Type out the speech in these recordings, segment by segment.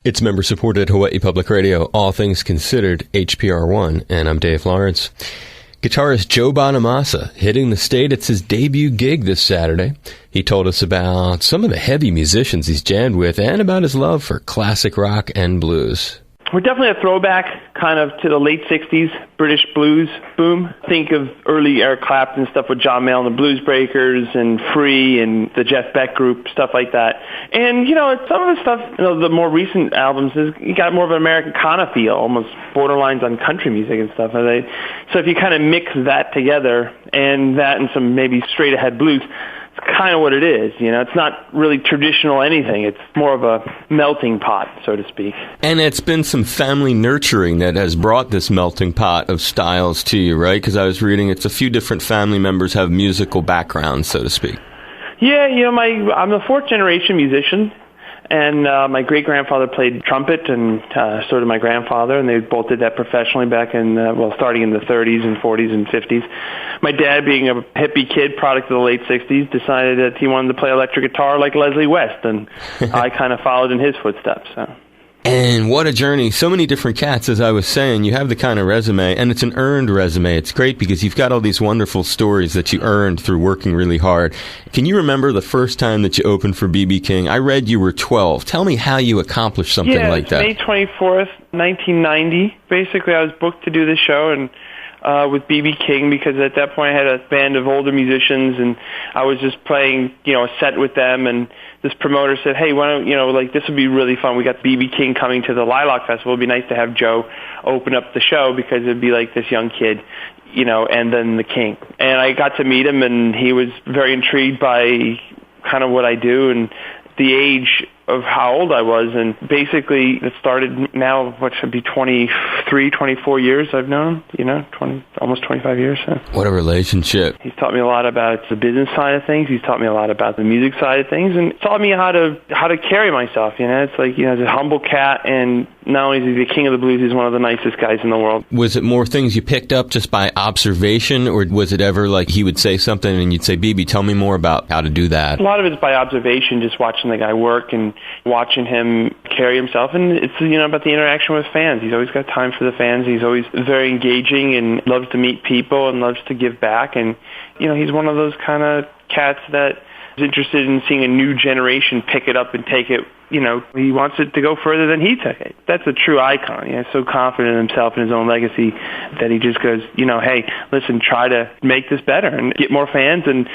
It's member-supported Hawaii Public Radio, All Things Considered, HPR1, and I'm Dave Lawrence. Guitarist Joe Bonamassa hitting the state. It's his debut gig this Saturday. He told us about some of the heavy musicians he's jammed with and about his love for classic rock and blues. We're definitely a throwback kind of to the late 60s British blues boom. Think of early Eric Clapton stuff with John Mayall and the Blues Breakers and Free and the Jeff Beck group, stuff like that. And, some of the stuff, the more recent albums, you got more of an American kind of feel, almost borderlines on country music and stuff. So if you kind of mix that together and some maybe straight ahead blues, kind of what it is. It's not really traditional anything. It's more of a melting pot, so to speak. And it's been some family nurturing that has brought this melting pot of styles to you, right? Because I was reading it's a few different family members have musical backgrounds, so to speak. Yeah, I'm a fourth generation musician. And my great-grandfather played trumpet, and so did my grandfather, and they both did that professionally back in, starting in the 30s and 40s and 50s. My dad, being a hippie kid, product of the late 60s, decided that he wanted to play electric guitar like Leslie West, and I kind of followed in his footsteps. So. And what a journey. So many different cats, as I was saying. You have the kind of resume, and it's an earned resume. It's great because you've got all these wonderful stories that you earned through working really hard. Can you remember the first time that you opened for B.B. King? I read you were 12. Tell me how you accomplished something like that. May 24th, 1990. Basically, I was booked to do this show, and with B.B. King, because at that point I had a band of older musicians, and I was just playing, a set with them, and this promoter said, hey, why don't, this would be really fun. We got B.B. King coming to the Lilac Festival. It'd be nice to have Joe open up the show because it'd be like this young kid, and then the King. And I got to meet him, and he was very intrigued by kind of what I do and the age of how old I was. And basically it started now, what should be 23, 24 years I've known him, almost 25 years. So. What a relationship. He's taught me a lot about the business side of things. He's taught me a lot about the music side of things, and taught me how to carry myself. It's like, he's a humble cat, and not only is he the king of the blues, he's one of the nicest guys in the world. Was it more things you picked up just by observation, or was it ever like he would say something and you'd say, BB, tell me more about how to do that? A lot of it's by observation, just watching the guy work and watching him carry himself, and it's about the interaction with fans. He's always got time for the fans. He's always very engaging and loves to meet people and loves to give back, and he's one of those kind of cats that is interested in seeing a new generation pick it up and take it. He wants it to go further than he took it. That's a true icon. He's so confident in himself and his own legacy that he just goes, hey, listen, try to make this better and get more fans and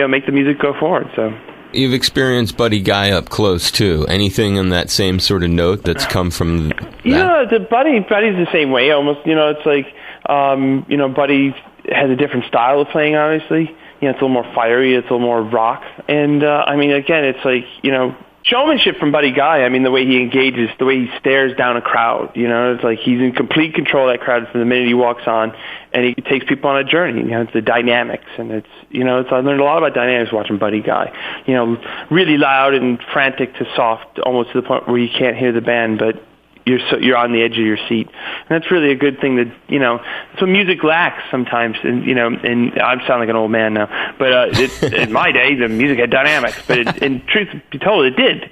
make the music go forward. So. You've experienced Buddy Guy up close, too. Anything on that same sort of note that's come from that? The Buddy's the same way, almost. It's like, Buddy has a different style of playing, obviously. It's a little more fiery, it's a little more rock. And, again, it's like, showmanship from Buddy Guy. The way he engages, the way he stares down a crowd, it's like he's in complete control of that crowd from the minute he walks on, and he takes people on a journey. It's the dynamics, and it's I learned a lot about dynamics watching Buddy Guy. Really loud and frantic to soft, almost to the point where you can't hear the band, but you're on the edge of your seat. And that's really a good thing that, so music lacks sometimes. And, and I sound like an old man now, but in my day, the music had dynamics, but in truth be told, it did.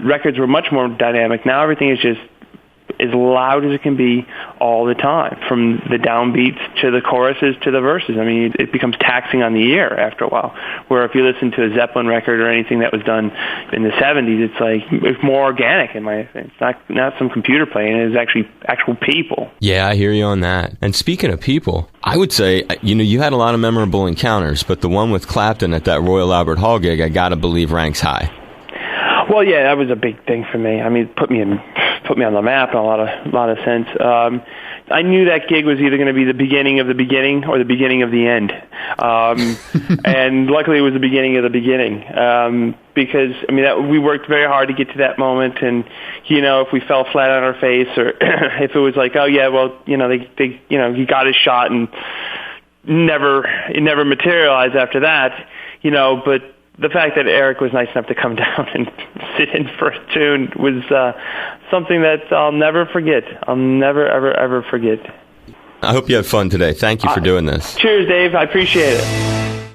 Records were much more dynamic. Now everything is just as loud as it can be all the time, from the downbeats to the choruses to the verses. It becomes taxing on the ear after a while, where if you listen to a Zeppelin record or anything that was done in the 70s, it's more organic in my opinion. It's not some computer playing, it's actually actual people. Yeah, I hear you on that. And speaking of people, I would say, you had a lot of memorable encounters, but the one with Clapton at that Royal Albert Hall gig, I gotta believe ranks high. Well, yeah, that was a big thing for me. Put me on the map in a lot of sense. I knew that gig was either going to be the beginning of the beginning or the beginning of the end. And luckily it was the beginning of the beginning. Because, we worked very hard to get to that moment, and, if we fell flat on our face, or if it was like, oh yeah, well, they he got his shot and it never materialized after that, but the fact that Eric was nice enough to come down and sit in for a tune was something that I'll never forget. I'll never, ever, ever forget. I hope you have fun today. Thank you for doing this. Cheers, Dave. I appreciate it.